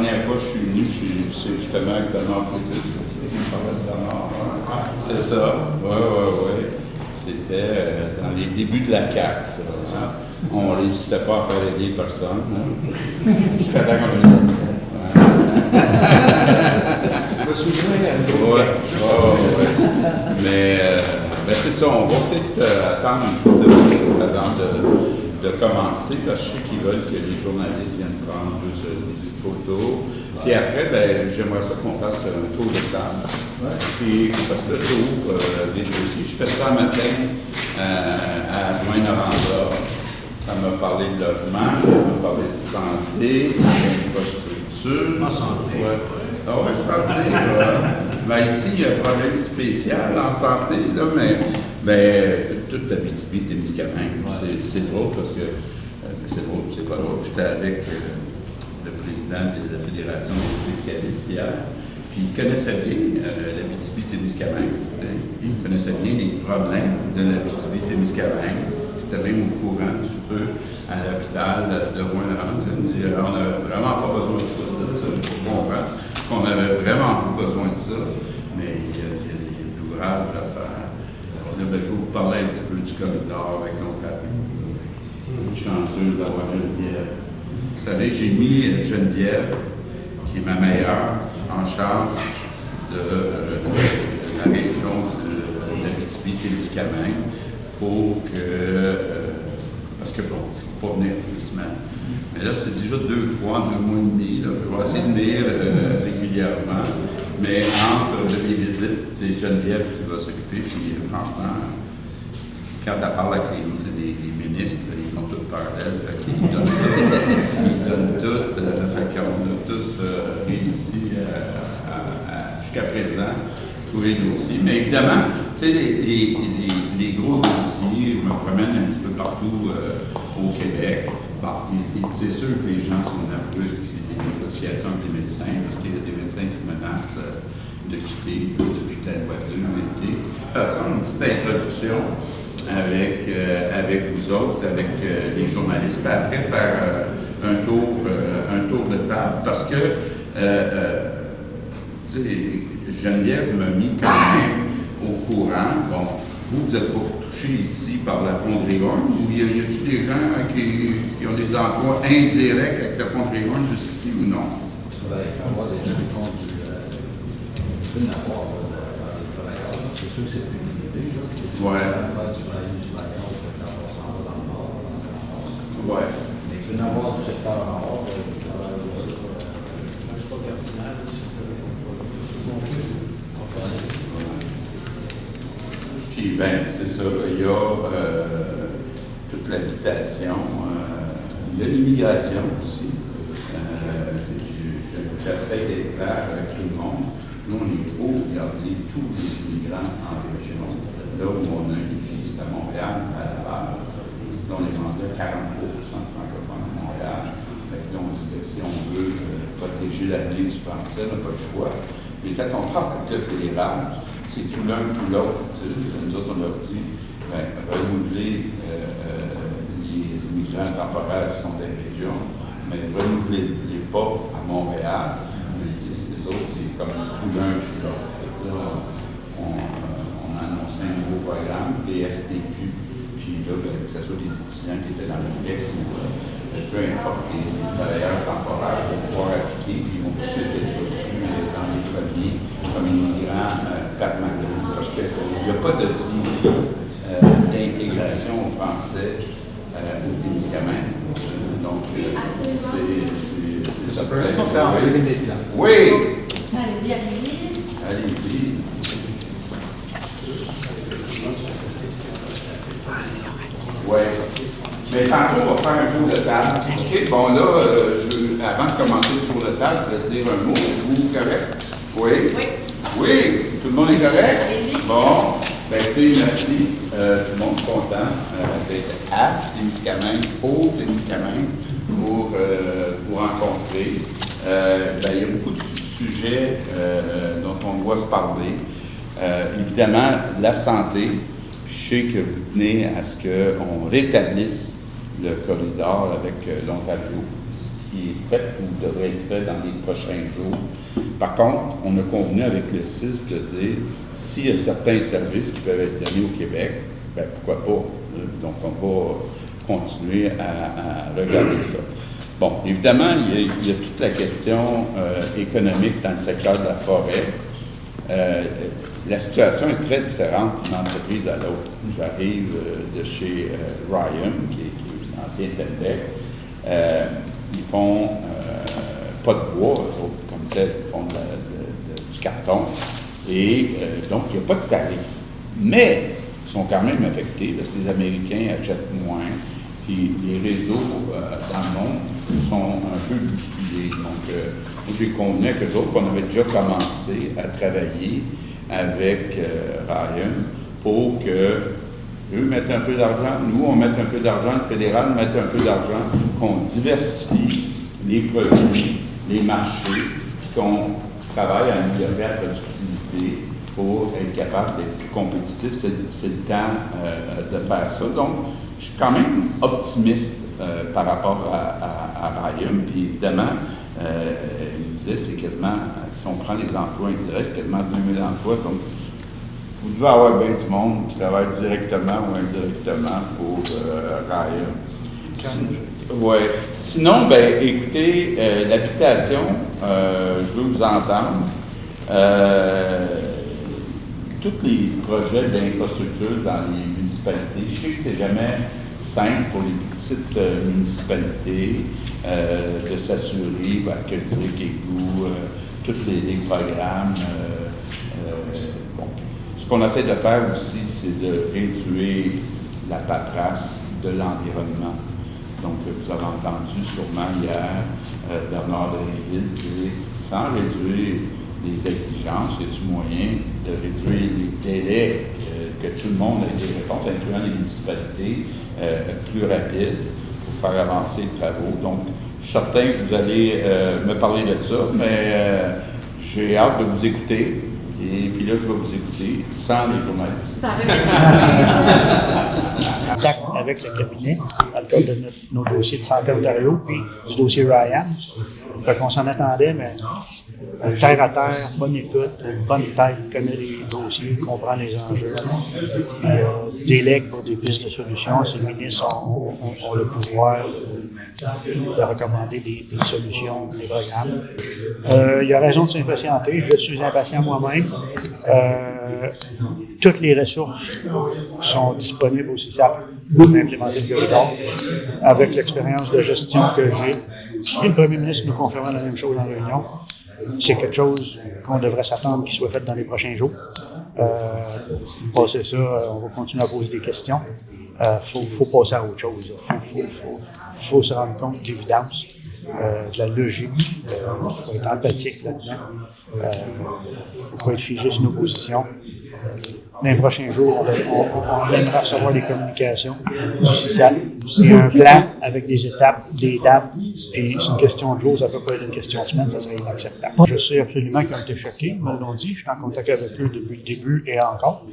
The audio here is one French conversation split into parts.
première fois que je suis venu, c'est justement avec Bernard Fautis. C'est ça. Oui. C'était dans les débuts de la CAQ, ça. On ne réussissait pas à faire aider personne. Jusqu'à temps qu'on Je me souviens. Oui. Mais c'est ça, on va peut-être attendre un peu avant de commencer, parce que je sais qu'ils veulent que les journalistes viennent prendre juste des petites photos. Puis après, j'aimerais ça qu'on fasse un tour de table. Puis, parce que le tour des dossiers, je fais ça le matin à Dwayne Aranda. Ça m'a parlé de logement, ça m'a parlé de santé, d'infrastructure. En santé. Ah oui, santé. Ici, il y a un problème spécial en santé, là, mais toute la Abitibi-Témiscamingue. C'est drôle parce que, c'est drôle, c'est pas drôle. J'étais avec le président de la Fédération des spécialistes hier, puis il connaissait bien l'Abitibi-Témiscamingue. Il connaissait bien les problèmes de l'Abitibi-Témiscamingue. C'était même au courant du feu à l'hôpital de Rouyn-Noranda. Il dit, on n'a vraiment pas besoin de ça. Je comprends qu'on n'avait vraiment pas besoin de ça, mais il y a de l'ouvrage à faire. Là, je vais vous parler un petit peu du corridor avec l'Ontario. Je suis chanceuse d'avoir Geneviève. Vous savez, j'ai mis Geneviève, qui est ma meilleure, en charge de la région de l'Abitibi-Témiscamingue pour que, parce que bon, je ne peux pas venir toutes les semaines, mais là, c'est déjà 2 fois en 2 mois et demi. Là, je vais essayer de venir régulièrement, mais entre les visites, c'est Geneviève qui va s'occuper, puis franchement, quand elle parle avec les ministres, ils ont toutes peur d'elle, fait qu'ils donnent tout, fait qu'on a tous réussi jusqu'à présent trouver les dossiers. Mais évidemment, tu sais, les gros dossiers, je me promène un petit peu partout au Québec. Bon, c'est sûr que les gens sont nerveux, c'est des négociations avec les médecins, parce qu'il y a des médecins qui menacent de quitter depuis la loi 2 l'été. Ça, une petite introduction avec vous autres, avec les journalistes, puis après faire un tour de table, parce que tu sais, Geneviève m'a mis quand même au courant. Bon, vous n'êtes pas touché ici par la fonderie Horn, ou y a-t-il des gens qui ont des emplois indirects avec la fonderie Horn jusqu'ici ou non? Ça va avoir des gens qui font travailleurs. C'est sûr que c'est plus limité. C'est ça, faire du maillot quand on s'en va dans le nord. Ouais. Mais il peut y en avoir du secteur en nord. Je ne suis pas cardinal. Puis, c'est ça, il y a toute l'habitation, il y a l'immigration aussi. J'essaie d'être clair avec tout le monde. Nous, on est pour garder tous les immigrants en région. Là où on a un défi, c'est à Montréal, à Laval. Là, on est rendu à 40% francophones à Montréal. Donc, si on veut protéger l'avenir du français, on n'a pas le choix. Mais quand on parle de fédéral, c'est tout l'un tout l'autre. Nous autres, on leur dit, renouveler les immigrants temporaires qui sont dans la région, mais renouveler pas à Montréal. Les autres, c'est comme tout l'un tout l'autre. Là, on a annoncé un nouveau programme, PSTQ, puis là, que ce soit des étudiants qui étaient dans le PEC ou peu importe, les travailleurs temporaires vont pouvoir appliquer, puis ils vont tout de suite être reçus dans les premiers comme immigrants permanents. Parce qu'il n'y a pas de défi d'intégration aux Français au Témiscamingue. Donc, c'est ça. Ça peut être ça faire les médias. Oui! Allez-y. Allez-y. Oui. Mais tantôt, on va faire un tour de table. OK, bon là, avant de commencer le tour de table, je vais dire un mot. Vous, correct? Oui? Oui. Oui? Tout le monde est correct? Allez-y. Bon, écoutez, merci. Tout le monde est content d'être à Témiscamingue, au Témiscamingue, pour vous rencontrer. Il y a beaucoup de sujets dont on doit se parler. Évidemment, la santé. Je sais que vous tenez à ce qu'on rétablisse le corridor avec l'Ontario, ce qui est fait ou devrait être fait dans les prochains jours. Par contre, on a convenu avec le CIS de dire s'il y a certains services qui peuvent être donnés au Québec, bien, pourquoi pas? Donc, on va continuer à regarder ça. Bon, évidemment, il y a toute la question économique dans le secteur de la forêt. La situation est très différente d'une entreprise à l'autre. J'arrive de chez Ryan, qui est un ancien Telbec. Ils font pas de bois, eux autres, comme ça, ils font du carton. Et donc, il n'y a pas de tarif. Mais ils sont quand même affectés parce que les Américains achètent moins. Puis les réseaux dans le monde sont un peu bousculés. Donc, moi, j'ai convenu avec eux autres qu'on avait déjà commencé à travailler avec Ryan pour que eux mettent un peu d'argent, nous, on mette un peu d'argent, le fédéral mette un peu d'argent, qu'on diversifie les produits, les marchés, puis qu'on travaille à améliorer la productivité pour être capable d'être plus compétitif. C'est le temps de faire ça. Donc, je suis quand même optimiste par rapport à Ryan. Puis évidemment, il disait, c'est quasiment, si on prend les emplois indirects, c'est quasiment 2000 emplois. Donc, vous devez avoir bien du monde qui travaille directement ou indirectement pour Ryan. Ouais. Sinon, ben, écoutez, l'habitation, je veux vous entendre. Tous les projets d'infrastructure dans les municipalités, je sais que c'est jamais simple pour les petites municipalités de s'assurer que le égout, tous les programmes. Bon. Ce qu'on essaie de faire aussi, c'est de réduire la paperasse de l'environnement. Donc, vous avez entendu sûrement hier Bernard Drinville dire, sans réduire les exigences, y a-t-il moyen de réduire les délais que tout le monde ait des réponses, incluant les municipalités, plus rapides pour faire avancer les travaux. Donc, je suis certain que vous allez me parler de ça, mais j'ai hâte de vous écouter. Et puis là, je vais vous écouter sans les journalistes. Avec le cabinet, dans le cadre de nos dossiers de Santé Ontario, puis du dossier Ryan. Fait qu'on s'en attendait, mais terre à terre, bonne écoute, bonne tête, connaît les dossiers, comprend les enjeux, délègue pour des pistes de solutions. Si les ministres ont le pouvoir de recommander des solutions, des programmes. Il y a raison de s'impatienter. Je suis impatient moi-même. Toutes les ressources sont disponibles au CISAP pour implémenter le corridor. Avec l'expérience de gestion que j'ai, et le premier ministre nous confirmant la même chose en réunion, c'est quelque chose qu'on devrait s'attendre qu'il soit fait dans les prochains jours. Passer ça, on va continuer à poser des questions. Faut passer à autre chose. Faut se rendre compte de l'évidence, de la logique. Il faut être empathique là-dedans. Il ne faut pas être figé sur nos positions. Dans les prochains jours, on aimerait recevoir les communications du CISAP. Il y a un plan avec des étapes, des dates, et c'est une question de jour, ça ne peut pas être une question de semaine, ça serait inacceptable. Je sais absolument qu'ils ont été choqués, ils me l'ont dit, je suis en contact avec eux depuis le début et encore.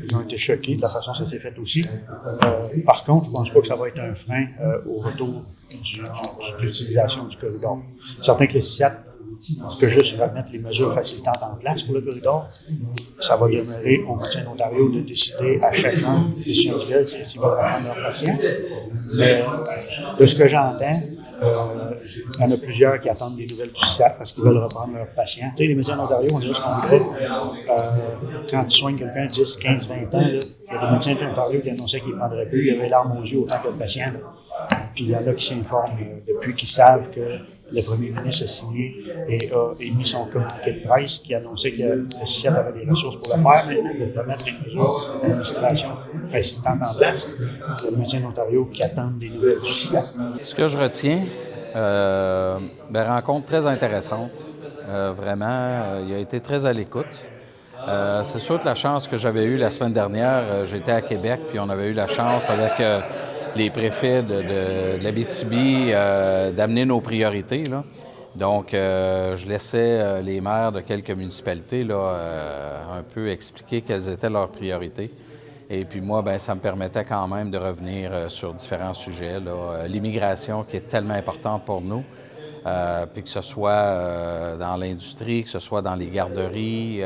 Ils ont été choqués de la façon dont ça s'est fait aussi. Par contre, je ne pense pas que ça va être un frein au retour de l'utilisation du corridor. Certain que le CISAP peut juste remettre les mesures facilitantes en place pour le corridor. Ça va demeurer au Médecins d'Ontario de décider à chacun, décision individuelle, s'ils veulent reprendre leurs patients. Mais de ce que j'entends, il y en a plusieurs qui attendent des nouvelles du CISAP parce qu'ils veulent reprendre leurs patients. Tu sais, les Médecins d'Ontario, on dirait ce qu'on voudrait. Quand tu soignes quelqu'un 10, 15, 20 ans, là, il y a des Médecins d'Ontario qui annonçaient qu'ils ne prendraient plus. Il y avait l'arme aux yeux autant que le patient. Là. Puis il y en a qui s'informent depuis qu'ils savent que le premier ministre a signé et a émis son communiqué de presse qui annonçait que le CISAP avait les ressources pour le faire. Maintenant, il va mettre des mesures d'administration facilitantes en place. Il y a les Médecins d'Ontario qui attendent des nouvelles du CISAP. Ce que je retiens, rencontre très intéressante. Vraiment, il a été très à l'écoute. C'est sûr que la chance que j'avais eue la semaine dernière, j'étais à Québec, puis on avait eu la chance avec les préfets de l'Abitibi d'amener nos priorités, là. Donc, je laissais les maires de quelques municipalités là, un peu expliquer quelles étaient leurs priorités. Et puis moi, ben ça me permettait quand même de revenir sur différents sujets. L'immigration qui est tellement importante pour nous, puis que ce soit dans l'industrie, que ce soit dans les garderies.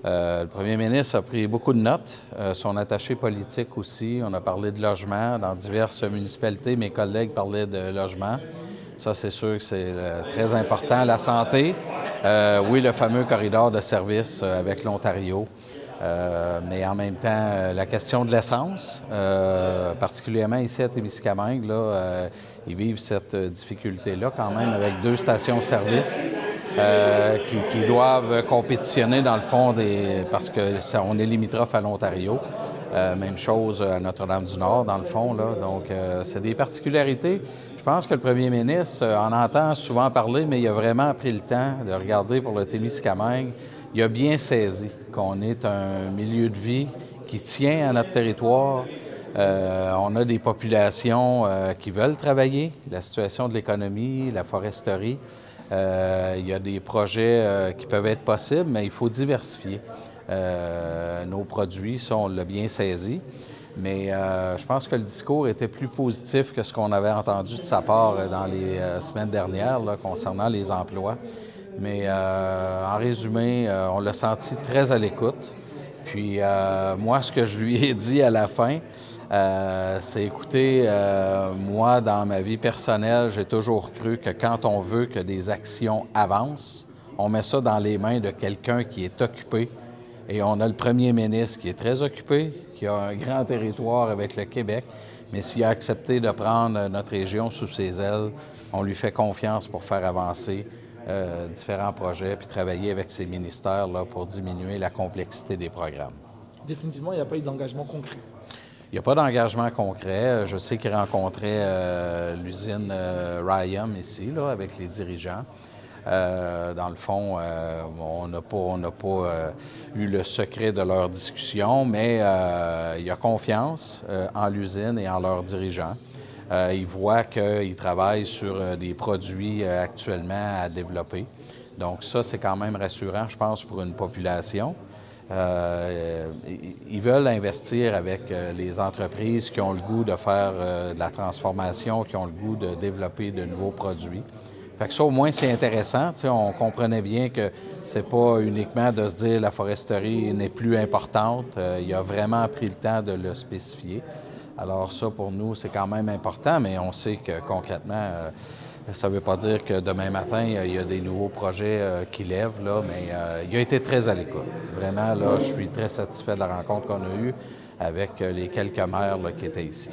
Le premier ministre a pris beaucoup de notes. Son attaché politique aussi. On a parlé de logement. Dans diverses municipalités, mes collègues parlaient de logement. Ça, c'est sûr que c'est très important. La santé, oui, le fameux corridor de service avec l'Ontario. Mais en même temps, la question de l'essence, particulièrement ici à Témiscamingue, là, ils vivent cette difficulté-là quand même avec 2 stations-service qui doivent compétitionner dans le fond parce qu'on est limitrophe à l'Ontario. Même chose à Notre-Dame-du-Nord, dans le fond. Là. Donc, c'est des particularités. Je pense que le premier ministre en entend souvent parler, mais il a vraiment pris le temps de regarder pour le Témiscamingue. Il a bien saisi qu'on est un milieu de vie qui tient à notre territoire. On a des populations qui veulent travailler, la situation de l'économie, la foresterie. Il y a des projets qui peuvent être possibles, mais il faut diversifier nos produits. Ça, on l'a bien saisi. Mais je pense que le discours était plus positif que ce qu'on avait entendu de sa part dans les semaines dernières là, concernant les emplois. Mais en résumé, on l'a senti très à l'écoute. Puis moi, ce que je lui ai dit à la fin, c'est écoutez, moi, dans ma vie personnelle, j'ai toujours cru que quand on veut que des actions avancent, on met ça dans les mains de quelqu'un qui est occupé. Et on a le premier ministre qui est très occupé, qui a un grand territoire avec le Québec, mais s'il a accepté de prendre notre région sous ses ailes, on lui fait confiance pour faire avancer différents projets puis travailler avec ses ministères là, pour diminuer la complexité des programmes. Définitivement, il n'y a pas eu d'engagement concret. Il n'y a pas d'engagement concret. Je sais qu'il rencontrait l'usine Ryam ici, là, avec les dirigeants. Dans le fond, on n'a pas eu le secret de leur discussion, mais il y a confiance en l'usine et en leurs dirigeants. Ils voient qu'ils travaillent sur des produits actuellement à développer. Donc ça, c'est quand même rassurant, je pense, pour une population. Ils veulent investir avec les entreprises qui ont le goût de faire de la transformation, qui ont le goût de développer de nouveaux produits. Fait que ça, au moins, c'est intéressant. T'sais, on comprenait bien que c'est pas uniquement de se dire la foresterie n'est plus importante. Il a vraiment pris le temps de le spécifier. Alors ça, pour nous, c'est quand même important, mais on sait que concrètement, ça ne veut pas dire que demain matin, il y a des nouveaux projets qui lèvent, là, mais il a été très à l'écoute. Vraiment, là, je suis très satisfait de la rencontre qu'on a eue avec les quelques maires là, qui étaient ici.